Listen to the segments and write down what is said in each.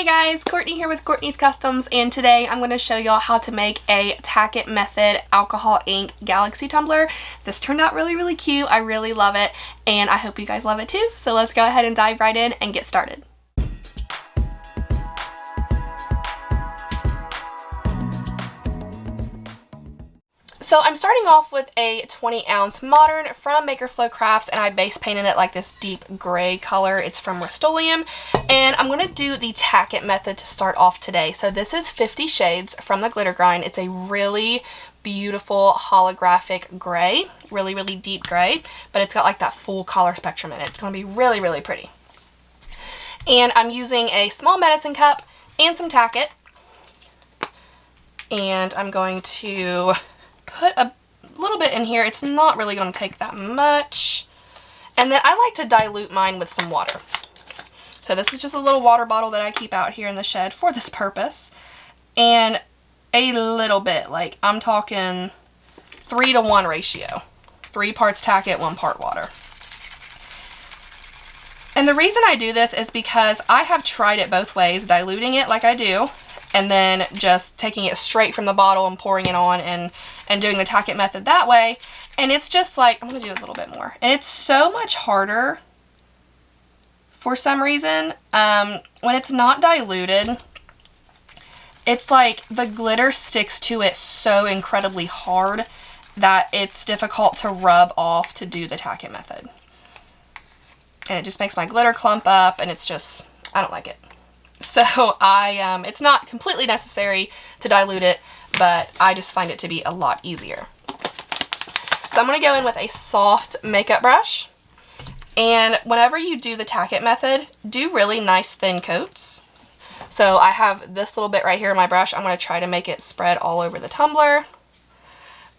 Hey guys, Courtney here with Courtney's Customs, and today I'm going to show y'all how to make a Tack It Method alcohol ink galaxy tumbler. This turned out really cute. I really love it, and I hope you guys love it too. So let's go ahead and dive right in and get started. So I'm starting off with a 20-ounce Modern from Maker Flow Crafts, and I base painted it like this deep gray color. It's from Rust-Oleum, and I'm going to do the Tack It method to start off today. So this is 50 shades from the glitter grind. It's a really beautiful holographic gray, really deep gray, but it's got like that full color spectrum in it. It's going to be really pretty. And I'm using a small medicine cup and some Tack It, and I'm going to put a little bit in here. It's not really going to take that much. And then I like to dilute mine with some water. So this is just a little water bottle that I keep out here in the shed for this purpose. And a little bit, like I'm talking 3-to-1 ratio. 3 parts Tack It, 1 part water. And the reason I do this is because I have tried it both ways, diluting it like I do, and then just taking it straight from the bottle and pouring it on and doing the Tack It method that way. And it's just like, I'm going to do a little bit more. And it's so much harder for some reason. When it's not diluted, it's like the glitter sticks to it so incredibly hard that it's difficult to rub off to do the Tack It method. And it just makes my glitter clump up, and it's just, I don't like it. So it's not completely necessary to dilute it, but I just find it to be a lot easier. So I'm going to go in with a soft makeup brush, and whenever you do the Tack It method, do really nice thin coats. So I have this little bit right here in my brush. I'm going to try to make it spread all over the tumbler,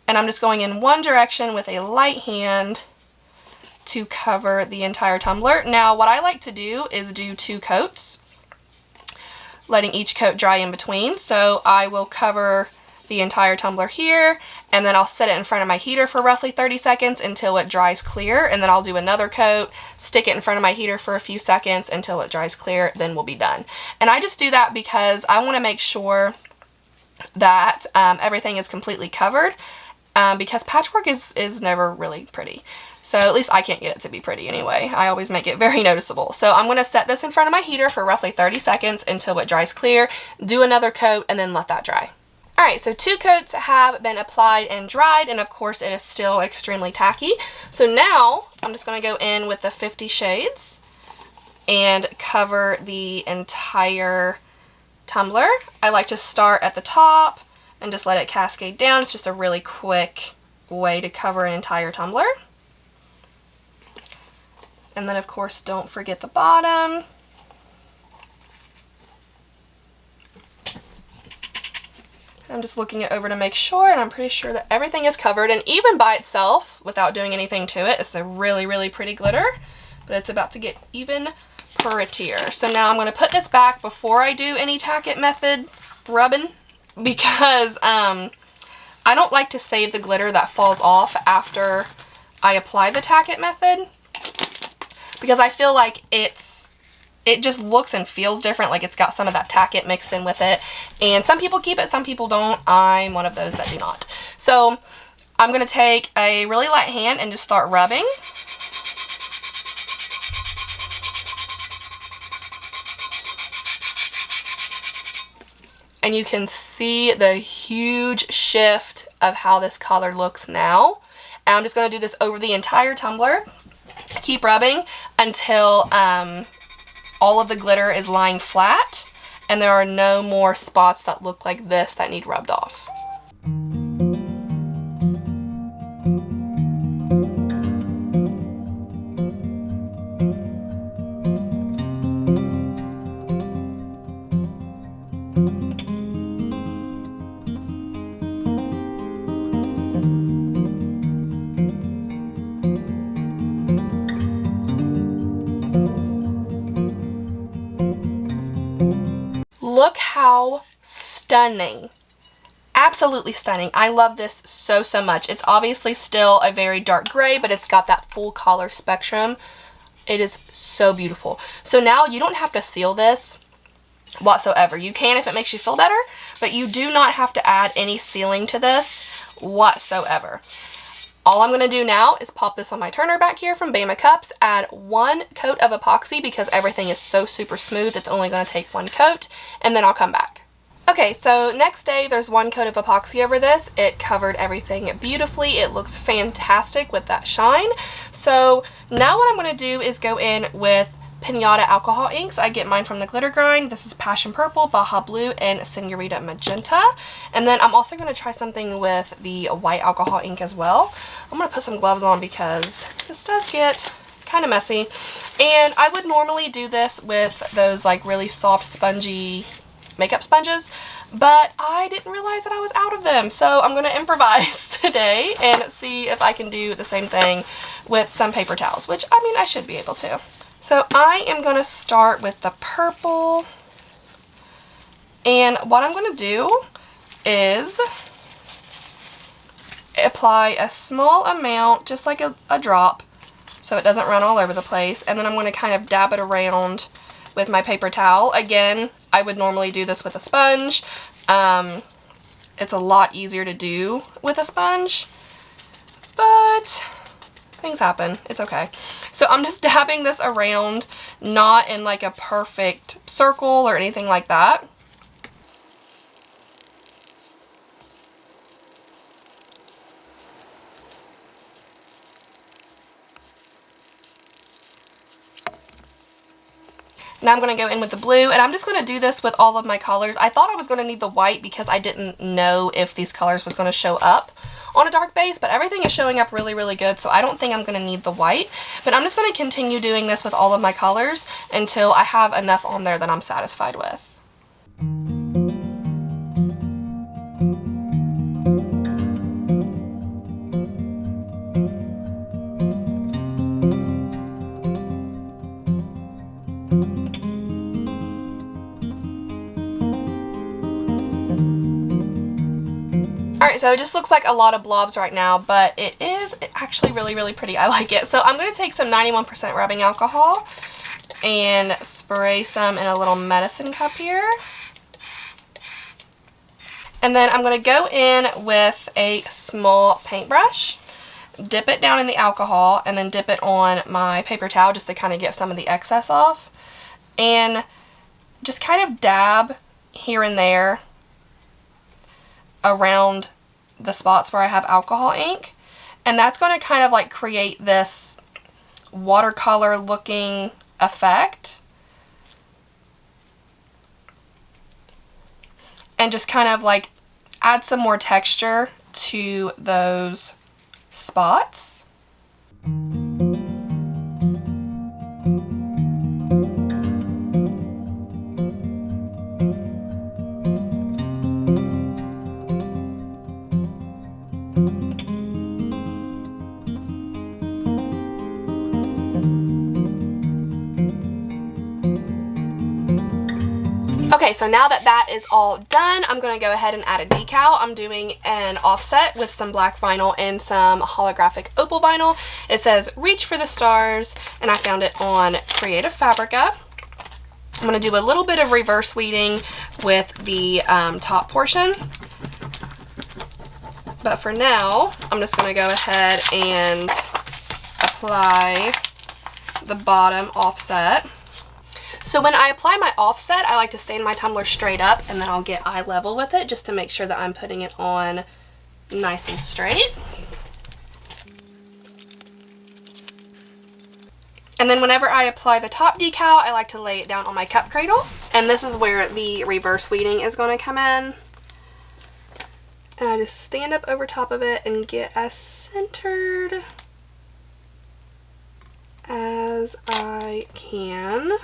and I'm just going in one direction with a light hand to cover the entire tumbler. Now what I like to do is do 2 coats, letting each coat dry in between. So I will cover the entire tumbler here, and then I'll set it in front of my heater for roughly 30 seconds until it dries clear, and then I'll do another coat, stick it in front of my heater for a few seconds until it dries clear, then we'll be done. And I just do that because I want to make sure that everything is completely covered, because patchwork is never really pretty. So at least I can't get it to be pretty anyway. I always make it very noticeable. So I'm going to set this in front of my heater for roughly 30 seconds until it dries clear, do another coat, and then let that dry. Alright, so 2 coats have been applied and dried, and of course it is still extremely tacky. So now I'm just going to go in with the 50 shades and cover the entire tumbler. I like to start at the top and just let it cascade down. It's just a really quick way to cover an entire tumbler. And then, of course, don't forget the bottom. I'm just looking it over to make sure, and I'm pretty sure that everything is covered. And even by itself, without doing anything to it, it's a really pretty glitter. But it's about to get even prettier. So now I'm going to put this back before I do any Tack It method rubbing, because I don't like to save the glitter that falls off after I apply the Tack It method, because I feel like it just looks and feels different, like it's got some of that Tack It mixed in with it. And some people keep it, some people don't. I'm one of those that do not. So I'm going to take a really light hand and just start rubbing. And you can see the huge shift of how this color looks now. And I'm just going to do this over the entire tumbler. Keep rubbing until all of the glitter is lying flat and there are no more spots that look like this that need rubbed off. Look how stunning. Absolutely stunning. I love this so much. It's obviously still a very dark gray, but it's got that full color spectrum. It is so beautiful. So now you don't have to seal this whatsoever. You can if it makes you feel better, but you do not have to add any sealing to this whatsoever. All I'm going to do now is pop this on my turner back here from Bama Cups, add 1 coat of epoxy because everything is so super smooth, it's only going to take 1 coat, and then I'll come back. Okay, so next day there's 1 coat of epoxy over this. It covered everything beautifully. It looks fantastic with that shine. So now what I'm going to do is go in with Pinata alcohol inks. I get mine from the Glitter Grind. This is Passion Purple, Baja Blue, and Senorita Magenta. And then I'm also going to try something with the white alcohol ink as well. I'm going to put some gloves on because this does get kind of messy. And I would normally do this with those like really soft, spongy makeup sponges, but I didn't realize that I was out of them. So I'm going to improvise today and see if I can do the same thing with some paper towels, which I mean, I should be able to. So I am going to start with the purple, and what I'm going to do is apply a small amount, just like a drop, so it doesn't run all over the place, and then I'm going to kind of dab it around with my paper towel. Again, I would normally do this with a sponge. It's a lot easier to do with a sponge, but things happen. It's okay. So I'm just dabbing this around, not in like a perfect circle or anything like that. Now I'm going to go in with the blue, and I'm just going to do this with all of my colors. I thought I was going to need the white because I didn't know if these colors was going to show up on a dark base, but everything is showing up really, really good, so I don't think I'm going to need the white. But I'm just going to continue doing this with all of my colors until I have enough on there that I'm satisfied with. Alright, so it just looks like a lot of blobs right now, but it is actually really, really pretty. I like it. So I'm going to take some 91% rubbing alcohol and spray some in a little medicine cup here. And then I'm going to go in with a small paintbrush, dip it down in the alcohol, and then dip it on my paper towel just to kind of get some of the excess off. And just kind of dab here and there around the spots where I have alcohol ink, and that's going to kind of like create this watercolor looking effect, and just kind of like add some more texture to those spots. Okay, so now that that is all done, I'm going to go ahead and add a decal. I'm doing an offset with some black vinyl and some holographic opal vinyl. It says "Reach for the Stars," and I found it on Creative Fabrica. I'm going to do a little bit of reverse weeding with the top portion. But for now, I'm just going to go ahead and apply the bottom offset. So when I apply my offset, I like to stand my tumbler straight up, and then I'll get eye level with it just to make sure that I'm putting it on nice and straight. And then whenever I apply the top decal, I like to lay it down on my cup cradle. And this is where the reverse weeding is going to come in. And I just stand up over top of it and get as centered as I can.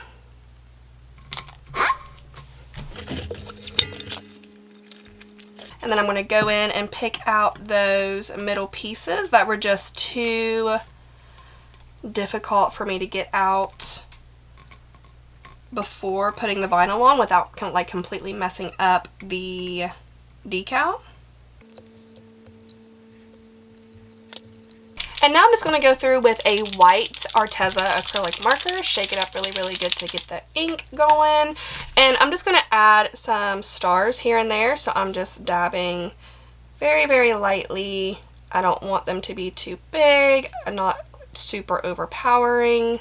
And then I'm going to go in and pick out those middle pieces that were just too difficult for me to get out before putting the vinyl on without like completely messing up the decal. And now I'm just going to go through with a white Arteza acrylic marker, shake it up really, really good to get the ink going. And I'm just going to add some stars here and there. So I'm just dabbing very, very lightly. I don't want them to be too big, not super overpowering.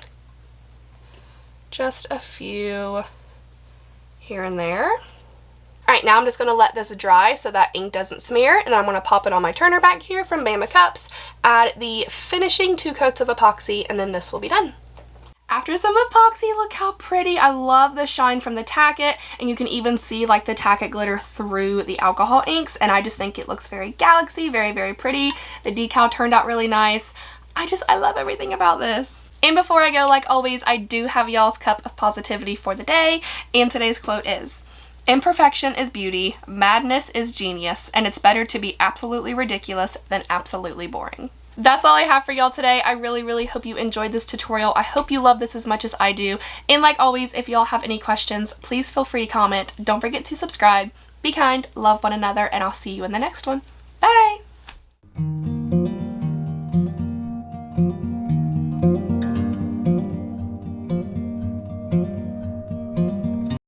Just a few here and there. Alright, now I'm just going to let this dry so that ink doesn't smear, and then I'm going to pop it on my turner back here from Bama Cups, add the finishing 2 coats of epoxy, and then this will be done. After some epoxy, look how pretty. I love the shine from the Tack It, and you can even see like the Tack It glitter through the alcohol inks, and I just think it looks very galaxy, very, very pretty. The decal turned out really nice. I love everything about this. And before I go, like always, I do have y'all's cup of positivity for the day, and today's quote is, "Imperfection is beauty, madness is genius, and it's better to be absolutely ridiculous than absolutely boring." That's all I have for y'all today. I really, really hope you enjoyed this tutorial. I hope you love this as much as I do. And like always, if y'all have any questions, please feel free to comment. Don't forget to subscribe. Be kind, love one another, and I'll see you in the next one. Bye!